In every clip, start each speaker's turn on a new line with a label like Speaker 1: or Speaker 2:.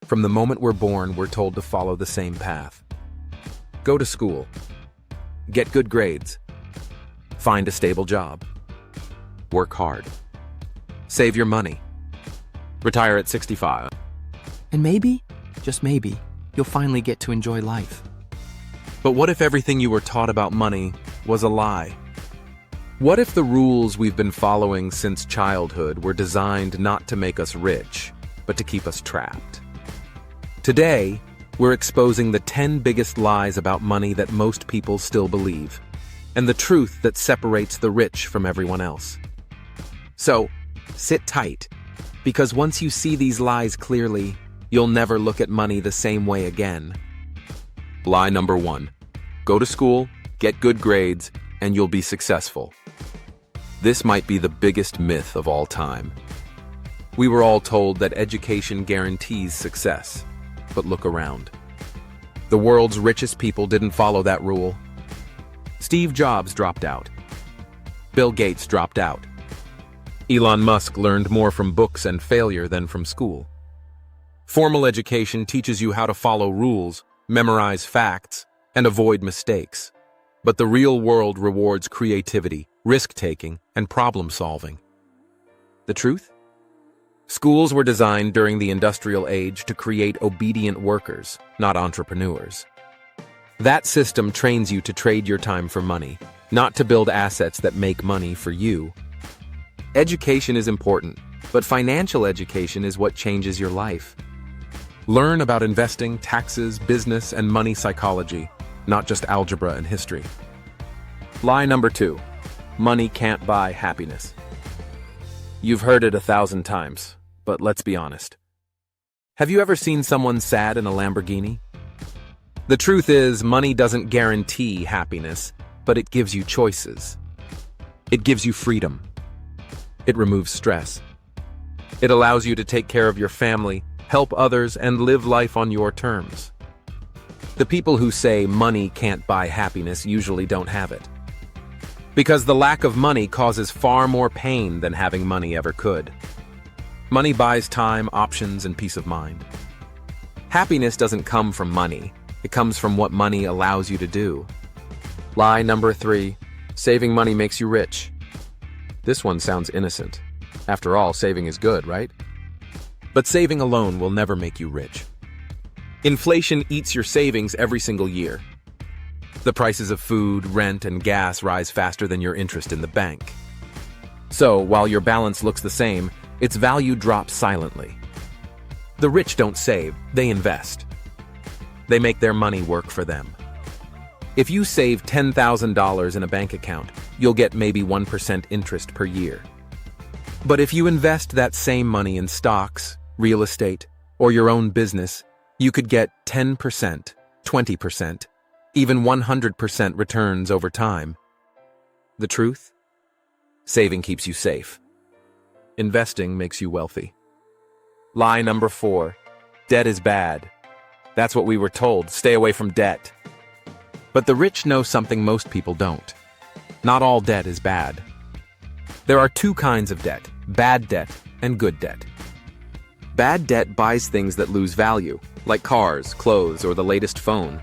Speaker 1: From the moment we're born, we're told to follow the same path. Go to school. Get good grades. Find a stable job. Work hard. Save your money. Retire at 65.
Speaker 2: And maybe, just maybe, you'll finally get to enjoy life.
Speaker 1: But what if everything you were taught about money was a lie? What if the rules we've been following since childhood were designed not to make us rich, but to keep us trapped? Today, we're exposing the 10 biggest lies about money that most people still believe, and the truth that separates the rich from everyone else. So, sit tight, because once you see these lies clearly, you'll never look at money the same way again. Lie number 1. Go to school, get good grades, and you'll be successful. This might be the biggest myth of all time. We were all told that education guarantees success. But look around. The world's richest people didn't follow that rule. Steve Jobs dropped out. Bill Gates dropped out. Elon Musk learned more from books and failure than from school. Formal education teaches you how to follow rules, memorize facts, and avoid mistakes. But the real world rewards creativity, risk-taking, and problem-solving. The truth? Schools were designed during the industrial age to create obedient workers, not entrepreneurs. That system trains you to trade your time for money, not to build assets that make money for you. Education is important, but financial education is what changes your life. Learn about investing, taxes, business, and money psychology, not just algebra and history. Lie number 2. Money can't buy happiness. You've heard it 1,000 times, but let's be honest. Have you ever seen someone sad in a Lamborghini? The truth is, money doesn't guarantee happiness, but it gives you choices. It gives you freedom. It removes stress. It allows you to take care of your family, help others, and live life on your terms. The people who say money can't buy happiness usually don't have it. Because the lack of money causes far more pain than having money ever could. Money buys time, options, and peace of mind. Happiness doesn't come from money. It comes from what money allows you to do. Lie number 3. Saving money makes you rich. This one sounds innocent. After all, saving is good, right? But saving alone will never make you rich. Inflation eats your savings every single year. The prices of food, rent, and gas rise faster than your interest in the bank. So, while your balance looks the same, its value drops silently. The rich don't save, they invest. They make their money work for them. If you save $10,000 in a bank account, you'll get maybe 1% interest per year. But if you invest that same money in stocks, real estate, or your own business, you could get 10%, 20%, even 100% returns over time. The truth? Saving keeps you safe. Investing makes you wealthy. Lie number 4. Debt is bad. That's what we were told. Stay away from debt. But the rich know something most people don't. Not all debt is bad. There are 2 kinds of debt: bad debt and good debt. Bad debt buys things that lose value, like cars, clothes, or the latest phone.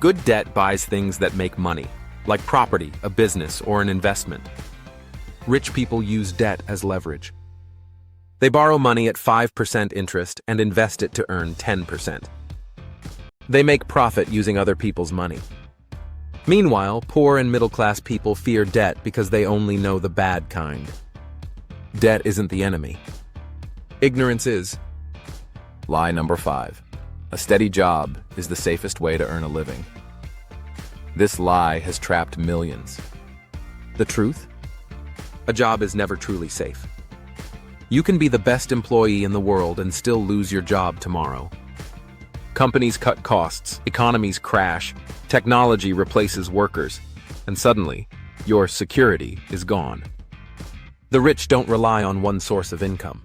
Speaker 1: Good debt buys things that make money, like property, a business, or an investment. Rich people use debt as leverage. They borrow money at 5% interest and invest it to earn 10%. They make profit using other people's money. Meanwhile, poor and middle-class people fear debt because they only know the bad kind. Debt isn't the enemy. Ignorance is. Lie number 5. A steady job is the safest way to earn a living. This lie has trapped millions. The truth? A job is never truly safe. You can be the best employee in the world and still lose your job tomorrow. Companies cut costs, economies crash, technology replaces workers, and suddenly, your security is gone. The rich don't rely on one source of income.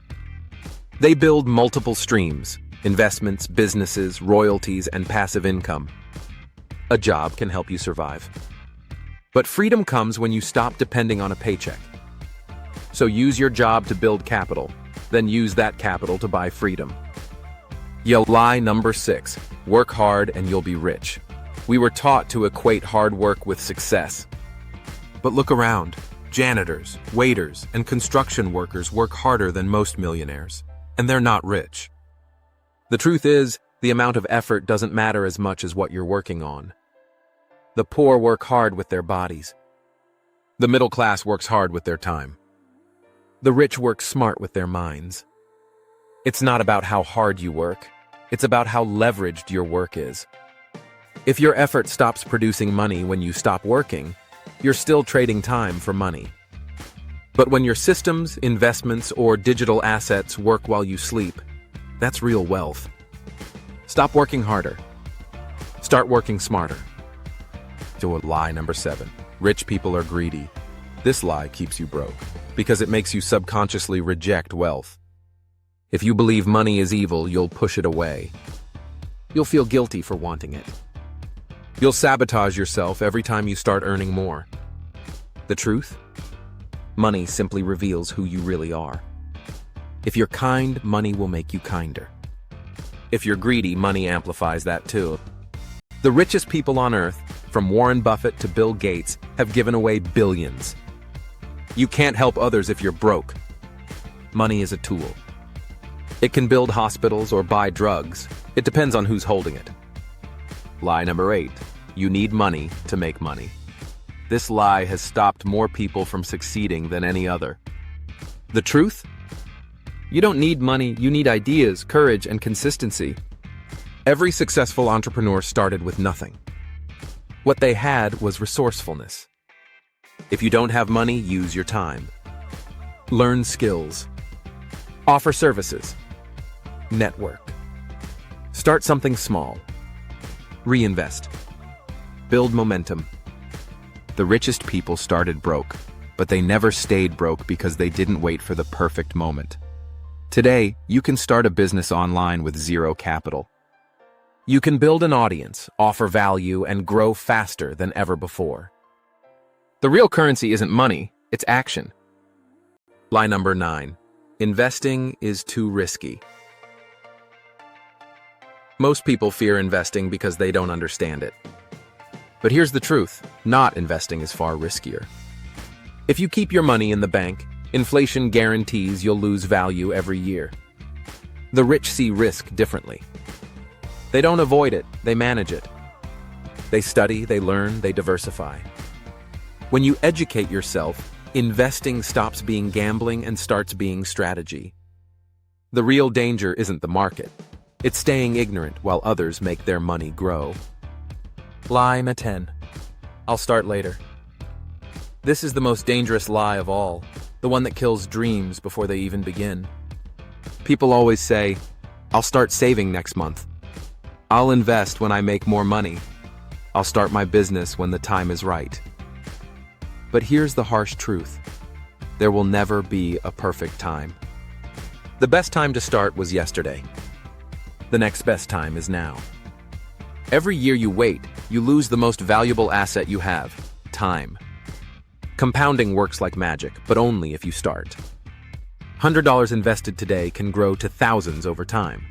Speaker 1: They build multiple streams: investments, businesses, royalties, and passive income. A job can help you survive. But freedom comes when you stop depending on a paycheck. So use your job to build capital, then use that capital to buy freedom. Lie number 6. Work hard and you'll be rich. We were taught to equate hard work with success. But look around. Janitors, waiters, and construction workers work harder than most millionaires, and they're not rich. The truth is, the amount of effort doesn't matter as much as what you're working on. The poor work hard with their bodies. The middle class works hard with their time. The rich work smart with their minds. It's not about how hard you work. It's about how leveraged your work is. If your effort stops producing money when you stop working, you're still trading time for money. But when your systems, investments, or digital assets work while you sleep, that's real wealth. Stop working harder. Start working smarter. Lie number 7. Rich people are greedy. This lie keeps you broke because it makes you subconsciously reject wealth. If you believe money is evil, you'll push it away. You'll feel guilty for wanting it. You'll sabotage yourself every time you start earning more. The truth? Money simply reveals who you really are. If you're kind, money will make you kinder. If you're greedy, money amplifies that too. The richest people on earth, from Warren Buffett to Bill Gates, have given away billions. You can't help others if you're broke. Money is a tool. It can build hospitals or buy drugs. It depends on who's holding it. Lie number 8. You need money to make money. This lie has stopped more people from succeeding than any other. The truth? You don't need money, you need ideas, courage, and consistency. Every successful entrepreneur started with nothing. What they had was resourcefulness. If you don't have money, use your time. Learn skills. Offer services. Network. Start something small. Reinvest. Build momentum. The richest people started broke, but they never stayed broke because they didn't wait for the perfect moment. Today, you can start a business online with zero capital. You can build an audience, offer value, and grow faster than ever before. The real currency isn't money, it's action. Lie number 9. Investing is too risky. Most people fear investing because they don't understand it. But here's the truth, not investing is far riskier. If you keep your money in the bank, inflation guarantees you'll lose value every year. The rich see risk differently. They don't avoid it, they manage it. They study, they learn, they diversify. When you educate yourself, investing stops being gambling and starts being strategy. The real danger isn't the market. It's staying ignorant while others make their money grow. Lie number 10. I'll start later. This is the most dangerous lie of all, the one that kills dreams before they even begin. People always say, I'll start saving next month. I'll invest when I make more money. I'll start my business when the time is right. But here's the harsh truth. There will never be a perfect time. The best time to start was yesterday. The next best time is now. Every year you wait, you lose the most valuable asset you have, time. Compounding works like magic, but only if you start. $100 invested today can grow to thousands over time.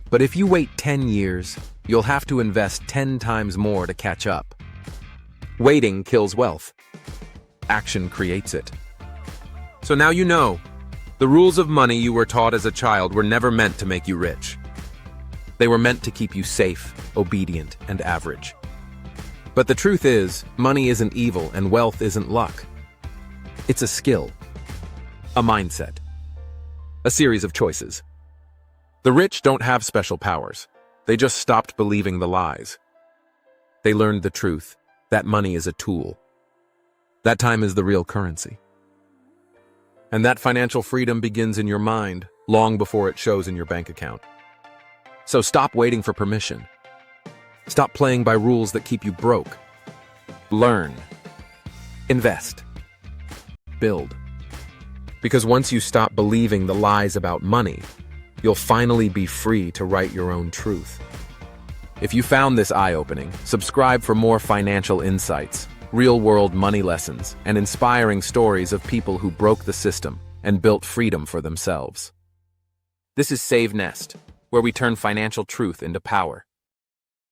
Speaker 1: But if you wait 10 years, you'll have to invest 10 times more to catch up. Waiting kills wealth. Action creates it. So now you know. The rules of money you were taught as a child were never meant to make you rich. They were meant to keep you safe, obedient, and average. But the truth is, money isn't evil and wealth isn't luck. It's a skill, a mindset, a series of choices. The rich don't have special powers. They just stopped believing the lies. They learned the truth, that money is a tool. That time is the real currency. And that financial freedom begins in your mind, long before it shows in your bank account. So stop waiting for permission. Stop playing by rules that keep you broke. Learn. Invest. Build. Because once you stop believing the lies about money, you'll finally be free to write your own truth. If you found this eye-opening, subscribe for more financial insights, real-world money lessons, and inspiring stories of people who broke the system and built freedom for themselves. This is Save Nest, where we turn financial truth into power.